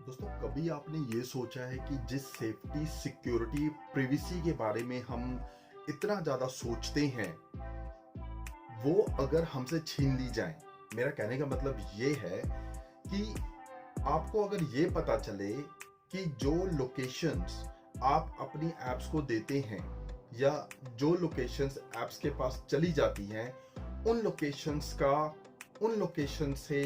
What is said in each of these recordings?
दोस्तों, कभी आपने ये सोचा है कि जिस सेफ्टी, सिक्योरिटी, प्रिवेसी के बारे में हम इतना ज़्यादा सोचते हैं, वो अगर हमसे छीन ली जाए। मेरा कहने का मतलब ये है कि आपको अगर ये पता चले कि जो लोकेशंस आप अपनी ऐप्स को देते हैं या जो लोकेशंस ऐप्स के पास चली जाती हैं, उन लोकेशन से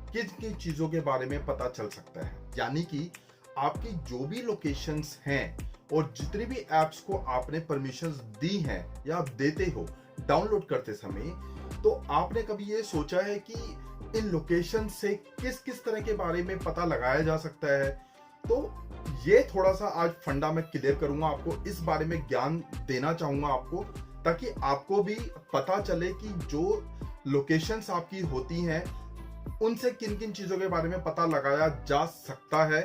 किन किन चीज़ों के बारे में पता चल सकता है। यानी कि आपकी जो भी लोकेशंस हैं और जितनी भी ऐप्स को आपने परमिशंस दी हैं या आप देते हो डाउनलोड करते समय, तो आपने कभी ये सोचा है कि इन लोकेशन से किस किस तरह के बारे में पता लगाया जा सकता है। तो ये थोड़ा सा आज फंडा मैं क्लियर करूंगा, आपको इस बारे में ज्ञान देना चाहूंगा आपको, ताकि आपको भी पता चले कि जो लोकेशंस आपकी होती हैं उनसे किन किन चीजों के बारे में पता लगाया जा सकता है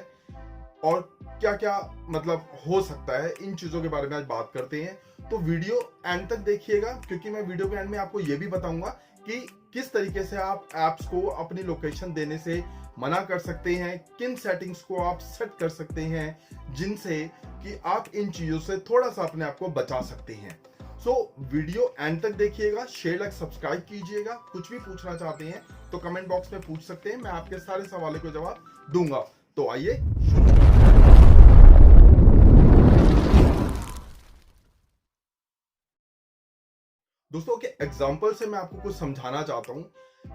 और क्या क्या मतलब हो सकता है। इन चीजों के बारे में आज बात करते हैं, तो वीडियो एंड तक देखिएगा, क्योंकि मैं वीडियो के एंड में आपको यह भी बताऊंगा कि किस तरीके से आप ऐप्स को अपनी लोकेशन देने से मना कर सकते हैं, किन सेटिंग्स को आप सेट कर सकते हैं जिनसे कि आप इन चीजों से थोड़ा सा अपने आप को बचा सकते हैं। सो वीडियो एंड तक देखिएगा, शेयर लाइक सब्सक्राइब कीजिएगा। कुछ भी पूछना चाहते हैं तो कमेंट बॉक्स में पूछ सकते हैं, मैं आपके सारे सवालों को जवाब दूंगा। तो आइए दोस्तों के एग्जांपल से मैं आपको कुछ समझाना चाहता हूं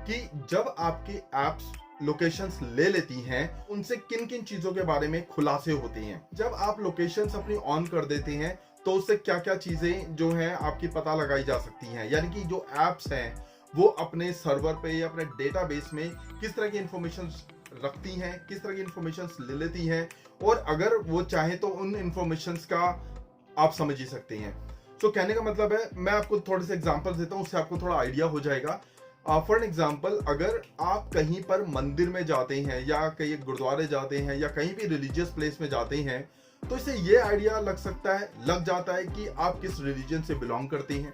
कि जब आपकी एप्स लोकेशंस ले लेती हैं, उनसे किन किन चीजों के बारे में खुलासे होते हैं। जब आप लोकेशंस अपनी ऑन कर देते हैं तो उससे क्या क्या चीजें जो हैं आपकी पता लगाई जा सकती हैं। यानी कि जो एप्स हैं वो अपने सर्वर पे या अपने डेटाबेस में किस तरह की इंफॉर्मेशन रखती हैं, किस तरह की इंफॉर्मेशन ले लेती हैं, और अगर वो चाहे तो उन इंफॉर्मेशन का आप समझ ही सकते हैं। तो कहने का मतलब है, मैं आपको थोड़े से एग्जांपल देता हूं, उससे आपको थोड़ा आइडिया हो जाएगा। फॉर एग्जाम्पल, अगर आप कहीं पर मंदिर में जाते हैं या कहीं गुरुद्वारे जाते हैं या कहीं भी रिलीजियस प्लेस में जाते हैं, तो इससे ये आइडिया लग जाता है कि आप किस रिलीजन से बिलोंग करते हैं।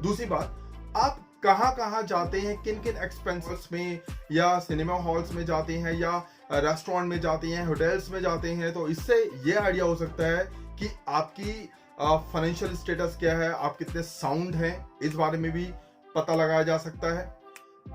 दूसरी बात, आप कहाँ जाते हैं, किन किन एक्सपेंसेस में, या सिनेमा हॉल्स में जाते हैं या रेस्टोरेंट में जाते हैं, होटल्स में जाते हैं, तो इससे ये आइडिया हो सकता है कि आपकी फाइनेंशियल स्टेटस क्या है, आप कितने साउंड हैं, इस बारे में भी पता लगाया जा सकता है।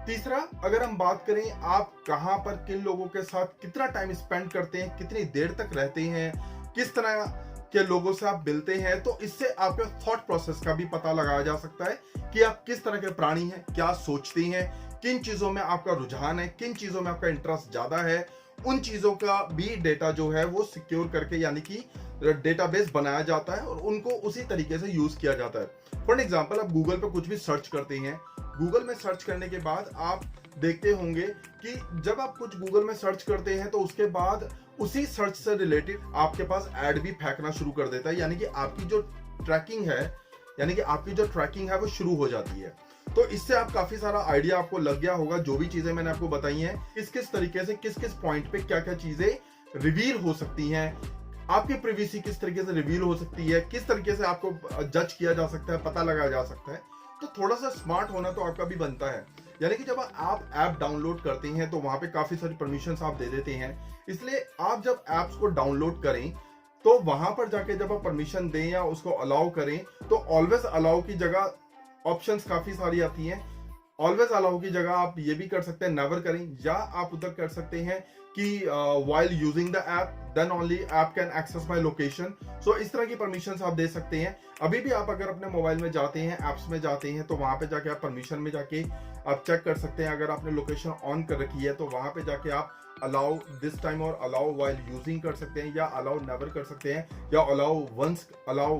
तीसरा, अगर हम बात करें आप कहां पर किन लोगों के साथ कितना टाइम स्पेंड करते हैं, कितनी देर तक रहते हैं, किस तरह के लोगों से आप मिलते हैं, तो इससे आपके थॉट प्रोसेस का भी पता लगाया जा सकता है कि आप किस तरह के प्राणी हैं, क्या सोचते हैं, किन चीजों में आपका रुझान है, किन चीजों में आपका इंटरेस्ट ज्यादा है। उन चीजों का भी डेटा जो है वो सिक्योर करके, यानी कि डेटाबेस बनाया जाता है और उनको उसी तरीके से यूज किया जाता है। फॉर एग्जाम्पल, आप गूगल पर कुछ भी सर्च करते हैं, गूगल में सर्च करने के बाद आप देखते होंगे कि जब आप कुछ गूगल में सर्च करते हैं तो उसके बाद उसी सर्च से रिलेटेड आपके पास ऐड भी फेंकना शुरू कर देता है। यानी कि आपकी जो ट्रैकिंग है वो शुरू हो जाती है। तो इससे आप काफी सारा आइडिया आपको लग गया होगा, जो भी चीजें मैंने आपको बताई हैं, किस किस तरीके से किस किस पॉइंट पे क्या क्या चीजें रिवील हो सकती हैं, आपकी प्रिवेसी किस तरीके से रिवील हो सकती है, किस तरीके से आपको जज किया जा सकता है, पता लगाया जा सकता है। तो थोड़ा सा स्मार्ट होना तो आपका भी बनता है। यानी कि जब आप ऐप डाउनलोड करते हैं तो वहां पे काफी सारी परमिशंस आप दे देते हैं, इसलिए आप जब ऐप्स को डाउनलोड करें तो वहां पर जाके जब आप परमिशन दें या उसको अलाउ करें, तो ऑलवेज अलाउ की जगह ऑप्शंस काफी सारी आती हैं। ऑलवेज अलाउ की जगह आप ये भी कर सकते हैं नेवर करें, या आप उधर कर सकते हैं कि while using the app then only app can access my location. So इस तरह की परमिशंस आप दे सकते हैं। अभी भी आप अगर अपने मोबाइल में जाते हैं, ऐप्स में जाते हैं, तो वहां पे जाके आप परमिशन में जाके आप चेक कर सकते हैं। अगर आपने लोकेशन ऑन कर रखी है तो वहां पे जाके आप अलाउ दिस टाइम और अलाउ व्हाइल यूजिंग कर सकते हैं, या अलाउ नेवर कर सकते हैं, या अलाउ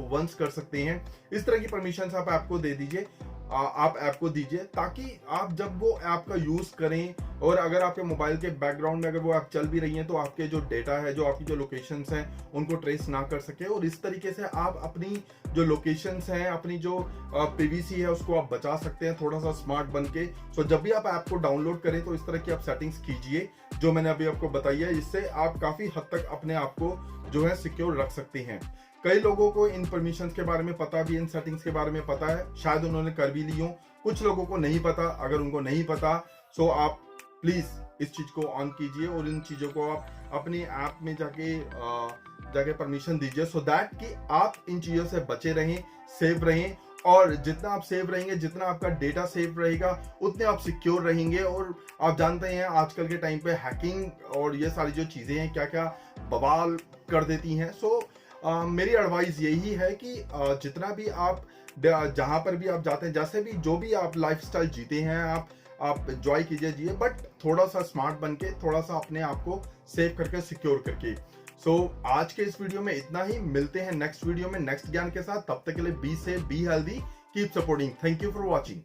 वंस कर सकते हैं। इस तरह की परमिशंस आप ऐप को दे दीजिए, आप ऐप को दीजिए, ताकि आप जब वो ऐप का यूज करें और अगर आपके मोबाइल के बैकग्राउंड में अगर वो ऐप चल भी रही है तो आपके जो डेटा है, जो आपकी जो लोकेशंस हैं, उनको ट्रेस ना कर सके। और इस तरीके से आप अपनी जो लोकेशंस हैं, अपनी जो प्रिवेसी है, उसको आप बचा सकते हैं थोड़ा सा स्मार्ट बन के। सो जब भी आप ऐप को डाउनलोड करें तो इस तरह की आप सेटिंग्स कीजिए जो मैंने अभी आपको बताई है। इससे आप काफी हद तक अपने आप को जो है सिक्योर रख सकते हैं। कई लोगों को इन परमिशंस के बारे में पता भी, इन सेटिंग्स के बारे में पता है, शायद उन्होंने कर भी ली हो। कुछ लोगों को नहीं पता। अगर उनको नहीं पता, सो आप प्लीज इस चीज को ऑन कीजिए और इन चीजों को आप अपनी ऐप में जाके परमिशन दीजिए, सो दैट कि आप इन चीजों से बचे रहें, सेव रहें। और जितना आप सेव रहेंगे, जितना आपका डेटा सेव रहेगा, उतने आप सिक्योर रहेंगे। और आप जानते हैं आजकल के टाइम पे हैकिंग और ये सारी जो चीजें हैं क्या क्या बवाल कर देती हैं। सो मेरी एडवाइस यही है कि जितना भी आप जहां पर भी आप जाते हैं, जैसे भी जो भी आप लाइफस्टाइल जीते हैं, आप एंजॉय कीजिए, जिए, बट थोड़ा सा स्मार्ट बन के, थोड़ा सा अपने आप को सेव करके, सिक्योर करके। सो आज के इस वीडियो में इतना ही। मिलते हैं नेक्स्ट वीडियो में नेक्स्ट ज्ञान के साथ। तब तक के लिए be safe, be healthy, keep supporting. Thank you for watching.